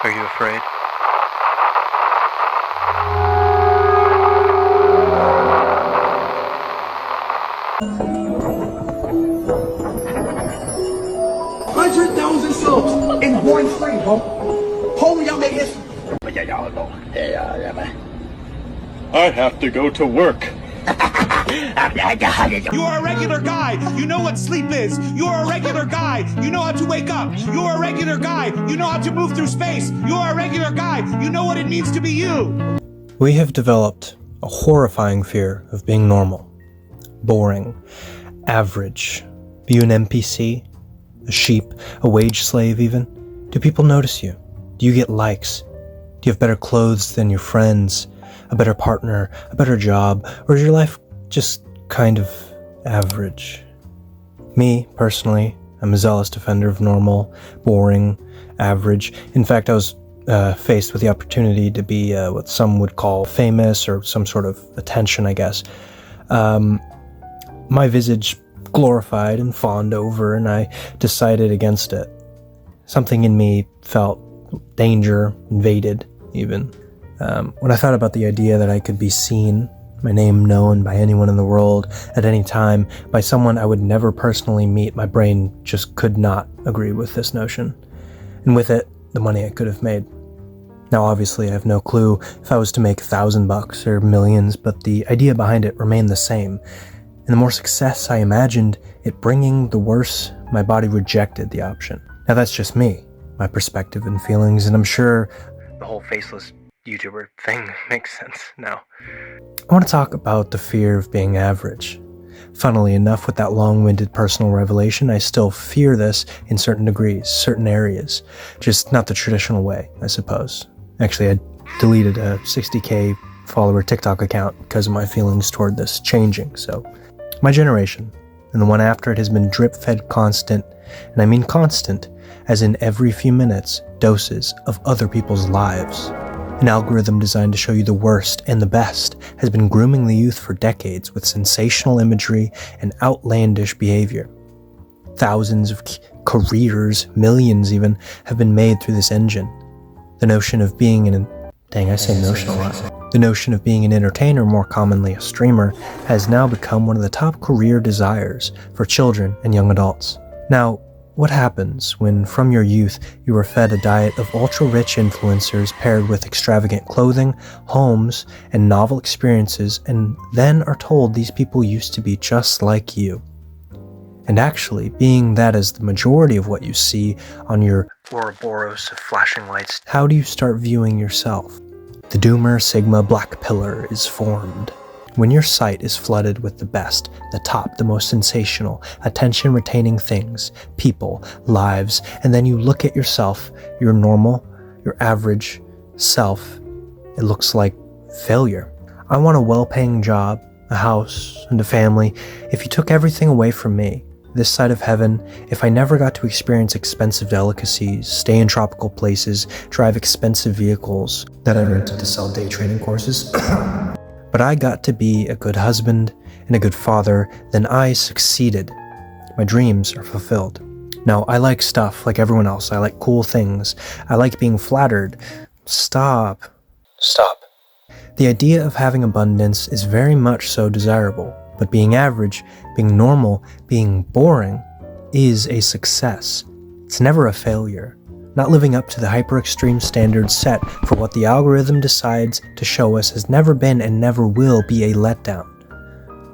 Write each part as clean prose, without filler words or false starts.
Are you afraid? $100,000 subs in 1 stream, bro. Holy, y'all make history. I have to go to work. You are a regular guy. You know what sleep is. You are a regular guy. You know how to wake up. You are a regular guy. You know how to move through space. You are a regular guy. You know what it means to be you. We have developed a horrifying fear of being normal, boring, average. Are you an NPC? A sheep? A wage slave even? Do people notice you? Do you get likes? Do you have better clothes than your friends? A better partner? A better job? Or is your life just kind of average? Me, personally, I'm a zealous defender of normal, boring, average. In fact, I was faced with the opportunity to be what some would call famous or some sort of attention, I guess. My visage glorified and fawned over, and I decided against it. Something in me felt danger, invaded, even. When I thought about the idea that I could be seen, my name known by anyone in the world at any time, by someone I would never personally meet, my brain just could not agree with this notion. And with it, the money I could have made. Now obviously I have no clue if I was to make $1,000 or millions, but the idea behind it remained the same. And the more success I imagined it bringing, the worse my body rejected the option. Now that's just me, my perspective and feelings, and I'm sure the whole faceless YouTuber thing makes sense now. I want to talk about the fear of being average. Funnily enough, with that long-winded personal revelation, I still fear this in certain degrees, certain areas. Just not the traditional way, I suppose. Actually, I deleted a 60k follower TikTok account because of my feelings toward this changing, so. My generation, and the one after it, has been drip-fed constant, and I mean constant, as in every few minutes, doses of other people's lives. An algorithm designed to show you the worst and the best has been grooming the youth for decades with sensational imagery and outlandish behavior. Thousands of careers, millions even, have been made through this engine. The notion of being an The notion of being an entertainer, more commonly a streamer, has now become one of the top career desires for children and young adults. Now, what happens when from your youth you are fed a diet of ultra-rich influencers paired with extravagant clothing, homes, and novel experiences, and then are told these people used to be just like you? And actually, being that is the majority of what you see on your Ouroboros of flashing lights, how do you start viewing yourself? The Doomer Sigma Black Pillar is formed. When your sight is flooded with the best, the top, the most sensational, attention-retaining things, people, lives, and then you look at yourself, your normal, your average self, it looks like failure. I want a well-paying job, a house, and a family. If you took everything away from me, this side of heaven, if I never got to experience expensive delicacies, stay in tropical places, drive expensive vehicles that I rented to sell day trading courses, but I got to be a good husband and a good father, then I succeeded. My dreams are fulfilled. Now, I like stuff like everyone else. I like cool things. I like being flattered. Stop. The idea of having abundance is very much so desirable, but being average, being normal, being boring is a success. It's never a failure. Not living up to the hyper-extreme standards set for what the algorithm decides to show us has never been and never will be a letdown.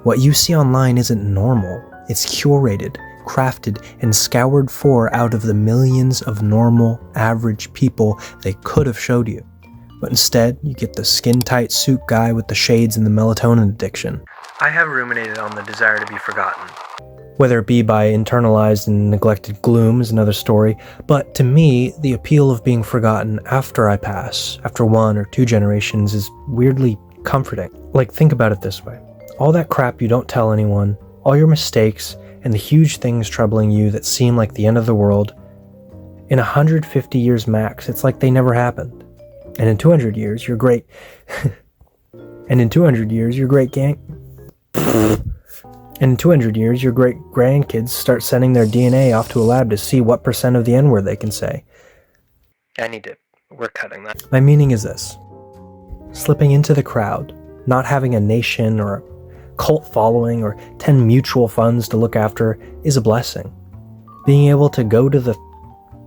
What you see online isn't normal. It's curated, crafted, and scoured for out of the millions of normal, average people they could have showed you. But instead, you get the skin-tight suit guy with the shades and the melatonin addiction. I have ruminated on the desire to be forgotten. Whether it be by internalized and neglected gloom is another story, but to me, the appeal of being forgotten after I pass, after 1 or 2 generations, is weirdly comforting. Like, think about it this way. All that crap you don't tell anyone, all your mistakes, and the huge things troubling you that seem like the end of the world, in 150 years max, it's like they never happened. And in 200 years, your great... And in 200 years, your great grandkids start sending their DNA off to a lab to see what % of the N-word they can say. I need to We're cutting that. My meaning is this. Slipping into the crowd, not having a nation or a cult following or 10 mutual funds to look after is a blessing. Being able to go to the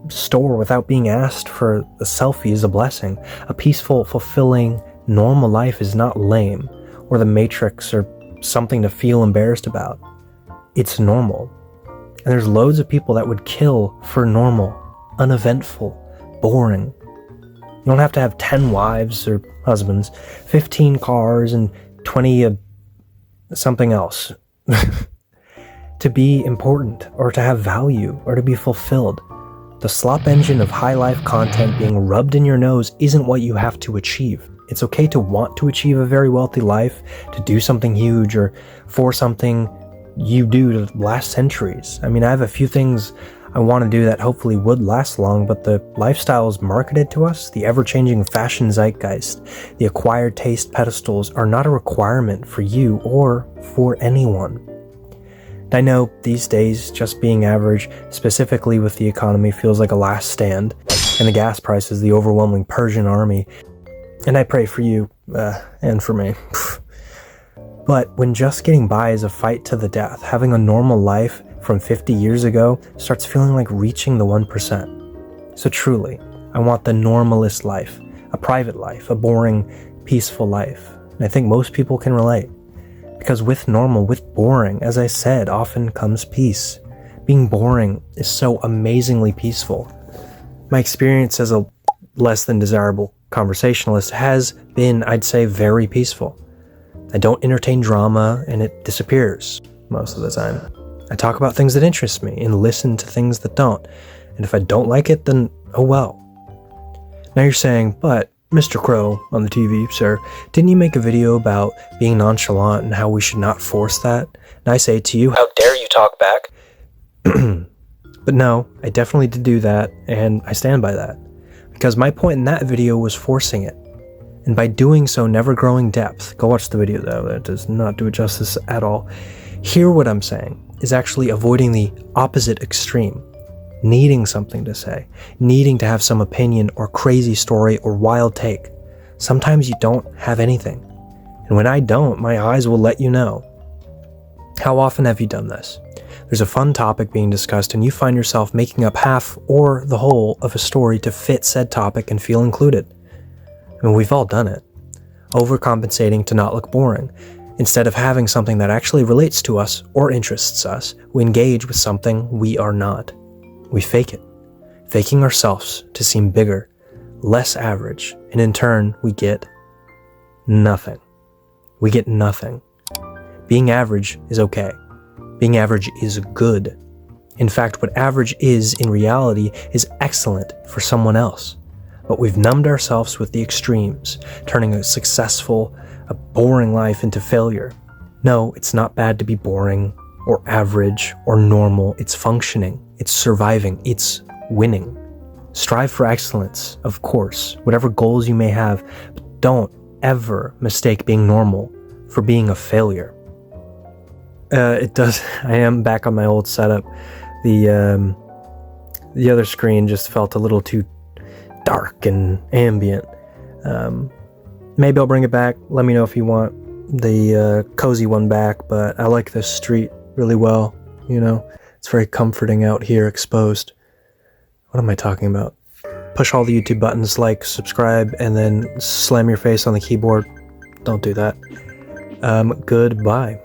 store without being asked for a selfie is a blessing. A peaceful, fulfilling, normal life is not lame or the Matrix or something to feel embarrassed about. It's normal. And there's loads of people that would kill for normal, uneventful, boring. You don't have to have 10 wives or husbands, 15 cars, and 20 of something else to be important or to have value or to be fulfilled. The slop engine of high life content being rubbed in your nose isn't what you have to achieve. It's okay to want to achieve a very wealthy life, to do something huge, or for something you do to last centuries. I mean, I have a few things I want to do that hopefully would last long, but the lifestyles marketed to us, the ever-changing fashion zeitgeist, the acquired taste pedestals are not a requirement for you or for anyone. I know these days just being average, specifically with the economy, feels like a last stand, and the gas prices the overwhelming Persian army. And I pray for you, and for me. But when just getting by is a fight to the death, having a normal life from 50 years ago starts feeling like reaching the 1%. So truly, I want the normalist life, a private life, a boring, peaceful life. And I think most people can relate. Because with normal, with boring, as I said, often comes peace. Being boring is so amazingly peaceful. My experience as a less than desirable conversationalist has been, I'd say, very peaceful. I don't entertain drama and it disappears most of the time. I talk about things that interest me and listen to things that don't. And if I don't like it, then oh well. Now you're saying, but Mr. Crow on the TV, sir, didn't you make a video about being nonchalant and how we should not force that? And I say to you, how dare you talk back? But no, I definitely did do that, and I stand by that. Because my point in that video was forcing it. And by doing so, never growing depth. Go watch the video though, that does not do it justice at all. Here what I'm saying is actually avoiding the opposite extreme. Needing something to say, needing to have some opinion or crazy story or wild take. Sometimes you don't have anything. And when I don't, my eyes will let you know. How often have you done this? There's a fun topic being discussed and you find yourself making up half or the whole of a story to fit said topic and feel included. I mean, we've all done it. Overcompensating to not look boring. Instead of having something that actually relates to us or interests us, we engage with something we are not. We fake it, faking ourselves to seem bigger, less average, and in turn, we get nothing. We get nothing. Being average is okay. Being average is good. In fact, what average is in reality is excellent for someone else. But we've numbed ourselves with the extremes, turning a successful, a boring life into failure. No, it's not bad to be boring, or average, or normal. It's functioning, it's surviving, it's winning. Strive for excellence, of course, whatever goals you may have, but don't ever mistake being normal for being a failure. I am back on my old setup. The other screen just felt a little too dark and ambient. Maybe I'll bring it back. Let me know if you want the cozy one back, but I like this street really well, you know. It's very comforting out here exposed. What am I talking about? Push all the YouTube buttons, like, subscribe, and then slam your face on the keyboard. Don't do that. Goodbye.